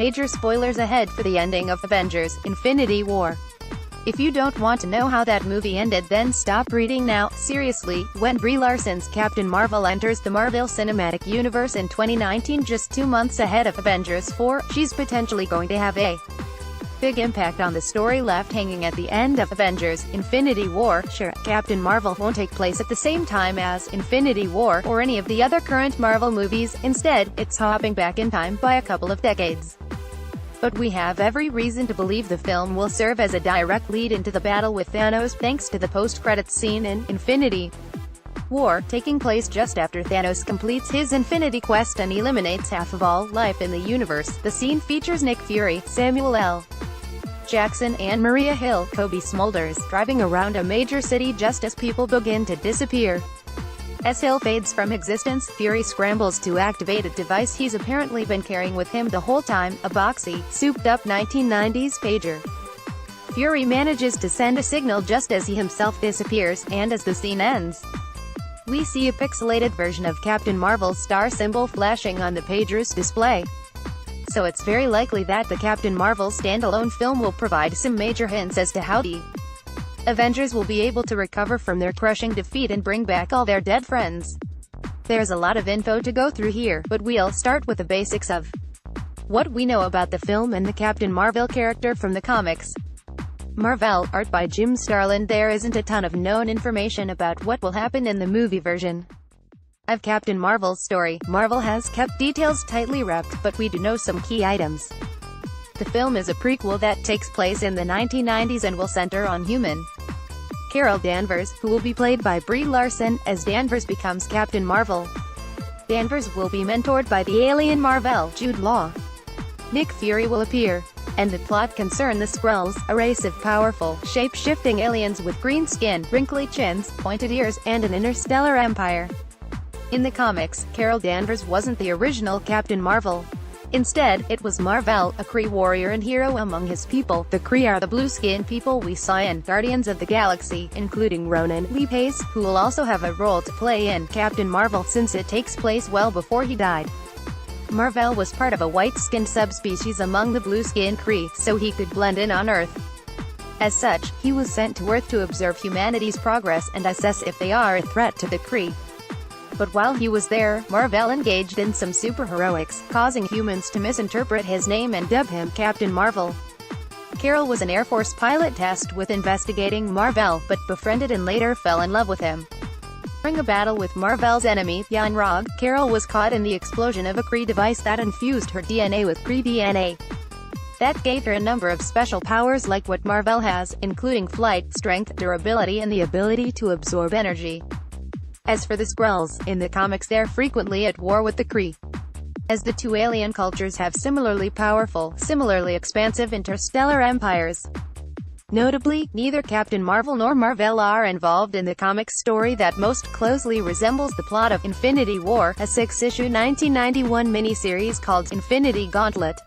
Major spoilers ahead for the ending of Avengers: Infinity War. If you don't want to know how that movie ended, then stop reading now. Seriously, when Brie Larson's Captain Marvel enters the Marvel Cinematic Universe in 2019, just 2 months ahead of Avengers 4, she's potentially going to have a big impact on the story left hanging at the end of Avengers: Infinity War. Sure, Captain Marvel won't take place at the same time as Infinity War or any of the other current Marvel movies. Instead, it's hopping back in time by a couple of decades. But we have every reason to believe the film will serve as a direct lead into the battle with Thanos, thanks to the post-credits scene in Infinity War, taking place just after Thanos completes his Infinity Quest and eliminates half of all life in the universe. The scene features Nick Fury, Samuel L. Jackson, and Maria Hill, Kobe Smulders, driving around a major city just as people begin to disappear. As Hill fades from existence, Fury scrambles to activate a device he's apparently been carrying with him the whole time, a boxy, souped-up 1990s pager. Fury manages to send a signal just as he himself disappears, and as the scene ends, we see a pixelated version of Captain Marvel's star symbol flashing on the pager's display. So it's very likely that the Captain Marvel standalone film will provide some major hints as to how the Avengers will be able to recover from their crushing defeat and bring back all their dead friends. There's a lot of info to go through here, but we'll start with the basics of what we know about the film and the Captain Marvel character from the comics. Marvel, art by Jim Starlin. There isn't a ton of known information about what will happen in the movie version of Captain Marvel's story. Marvel has kept details tightly wrapped, but we do know some key items. The film is a prequel that takes place in the 1990s and will center on human Carol Danvers, who will be played by Brie Larson, as Danvers becomes Captain Marvel. Danvers will be mentored by the alien Mar-Vell, Jude Law. Nick Fury will appear, and the plot concern the Skrulls, a race of powerful, shape-shifting aliens with green skin, wrinkly chins, pointed ears, and an interstellar empire. In the comics, Carol Danvers wasn't the original Captain Marvel. Instead, it was Mar-Vell, a Kree warrior and hero among his people. The Kree are the blue-skinned people we saw in Guardians of the Galaxy, including Ronan Lee Pace, who will also have a role to play in Captain Marvel since it takes place well before he died. Mar-Vell was part of a white-skinned subspecies among the blue-skinned Kree, so he could blend in on Earth. As such, he was sent to Earth to observe humanity's progress and assess if they are a threat to the Kree. But while he was there, Mar-Vell engaged in some superheroics, causing humans to misinterpret his name and dub him Captain Marvel. Carol was an Air Force pilot tasked with investigating Mar-Vell, but befriended and later fell in love with him. During a battle with Mar-Vell's enemy, Yon-Rogg, Carol was caught in the explosion of a Kree device that infused her DNA with Kree DNA. That gave her a number of special powers like what Mar-Vell has, including flight, strength, durability, and the ability to absorb energy. As for the Skrulls, in the comics they're frequently at war with the Kree, as the two alien cultures have similarly powerful, similarly expansive interstellar empires. Notably, neither Captain Marvel nor Mar-Vell are involved in the comics story that most closely resembles the plot of Infinity War, a 6-issue 1991 miniseries called Infinity Gauntlet.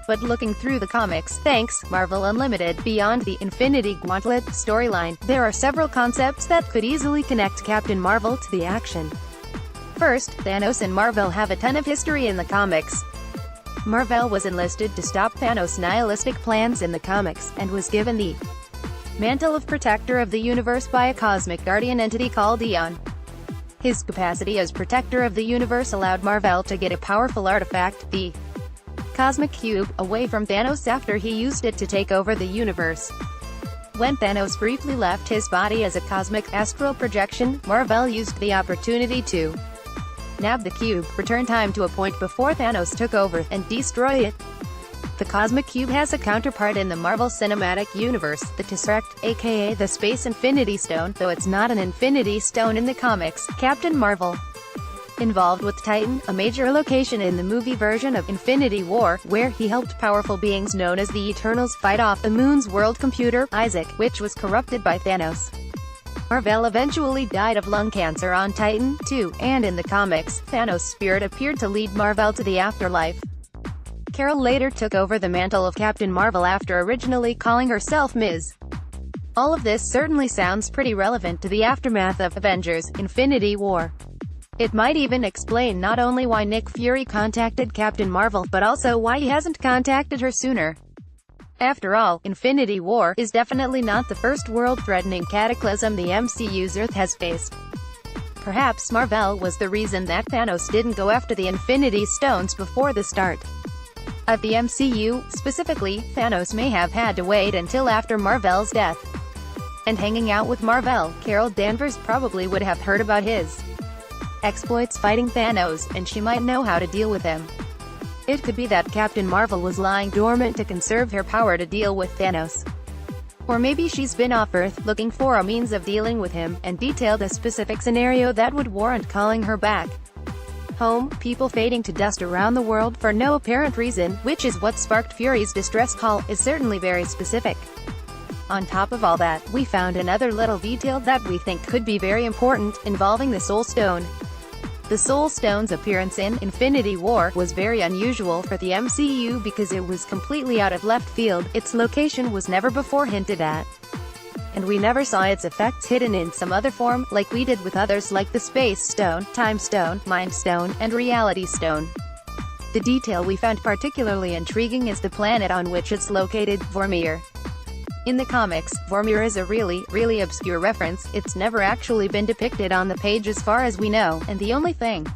But looking through the comics, thanks, Marvel Unlimited, beyond the Infinity Gauntlet storyline, there are several concepts that could easily connect Captain Marvel to the action. First, Thanos and Mar-Vell have a ton of history in the comics. Mar-Vell was enlisted to stop Thanos' nihilistic plans in the comics, and was given the mantle of Protector of the Universe by a cosmic guardian entity called Eon. His capacity as Protector of the Universe allowed Mar-Vell to get a powerful artifact, the Cosmic Cube, away from Thanos after he used it to take over the universe. When Thanos briefly left his body as a cosmic astral projection, Mar-Vell used the opportunity to nab the cube, return time to a point before Thanos took over, and destroy it. The Cosmic Cube has a counterpart in the Marvel Cinematic Universe, the Tesseract, aka the Space Infinity Stone, though it's not an Infinity Stone in the comics. Captain Marvel involved with Titan, a major location in the movie version of Infinity War, where he helped powerful beings known as the Eternals fight off the moon's world computer, Isaac, which was corrupted by Thanos. Mar-Vell eventually died of lung cancer on Titan, too, and in the comics, Thanos' spirit appeared to lead Mar-Vell to the afterlife. Carol later took over the mantle of Captain Marvel after originally calling herself Ms. All of this certainly sounds pretty relevant to the aftermath of Avengers: Infinity War. It might even explain not only why Nick Fury contacted Captain Marvel, but also why he hasn't contacted her sooner. After all, Infinity War is definitely not the first world-threatening cataclysm the MCU's Earth has faced. Perhaps Marvel was the reason that Thanos didn't go after the Infinity Stones before the start of the MCU. Specifically, Thanos may have had to wait until after Marvel's death. And hanging out with Marvel, Carol Danvers probably would have heard about his exploits fighting Thanos, and she might know how to deal with him. It could be that Captain Marvel was lying dormant to conserve her power to deal with Thanos. Or maybe she's been off Earth, looking for a means of dealing with him, and detailed a specific scenario that would warrant calling her back home. People fading to dust around the world for no apparent reason, which is what sparked Fury's distress call, is certainly very specific. On top of all that, we found another little detail that we think could be very important, involving the Soul Stone. The Soul Stone's appearance in Infinity War was very unusual for the MCU because it was completely out of left field. Its location was never before hinted at, and we never saw its effects hidden in some other form, like we did with others like the Space Stone, Time Stone, Mind Stone, and Reality Stone. The detail we found particularly intriguing is the planet on which it's located, Vormir. In the comics, Vormir is a really obscure reference. It's never actually been depicted on the page as far as we know, and the only thing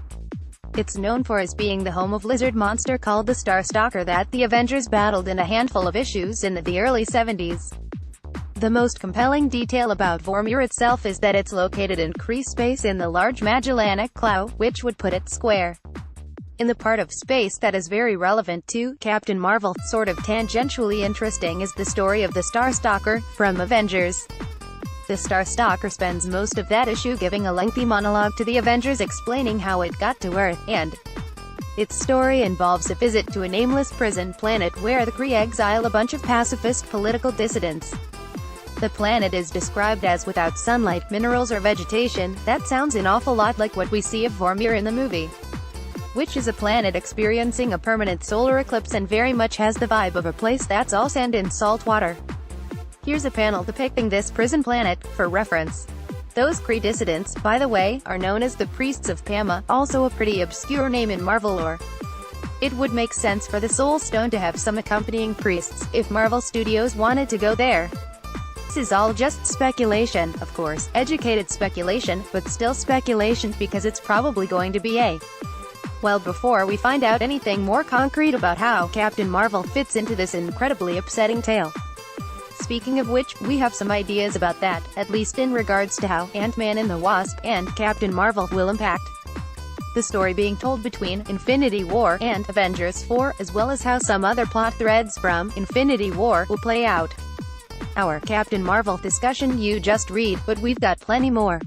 it's known for is being the home of lizard monster called the Star Stalker that the Avengers battled in a handful of issues in the early 70s. The most compelling detail about Vormir itself is that it's located in Kree space in the Large Magellanic Cloud, which would put it square in the part of space that is very relevant to Captain Marvel. Sort of tangentially interesting is the story of the Star Stalker, from Avengers. The Star Stalker spends most of that issue giving a lengthy monologue to the Avengers explaining how it got to Earth, and its story involves a visit to a nameless prison planet where the Kree exile a bunch of pacifist political dissidents. The planet is described as without sunlight, minerals or vegetation. That sounds an awful lot like what we see of Vormir in the movie, which is a planet experiencing a permanent solar eclipse and very much has the vibe of a place that's all sand and salt water. Here's a panel depicting this prison planet, for reference. Those Kree dissidents, by the way, are known as the Priests of Pama, also a pretty obscure name in Marvel lore. It would make sense for the Soul Stone to have some accompanying priests, if Marvel Studios wanted to go there. This is all just speculation, of course, educated speculation, but still speculation because it's probably going to be a well before we find out anything more concrete about how Captain Marvel fits into this incredibly upsetting tale. Speaking of which, we have some ideas about that, at least in regards to how Ant-Man and the Wasp and Captain Marvel will impact the story being told between Infinity War and Avengers 4, as well as how some other plot threads from Infinity War will play out. Our Captain Marvel discussion you just read, but we've got plenty more.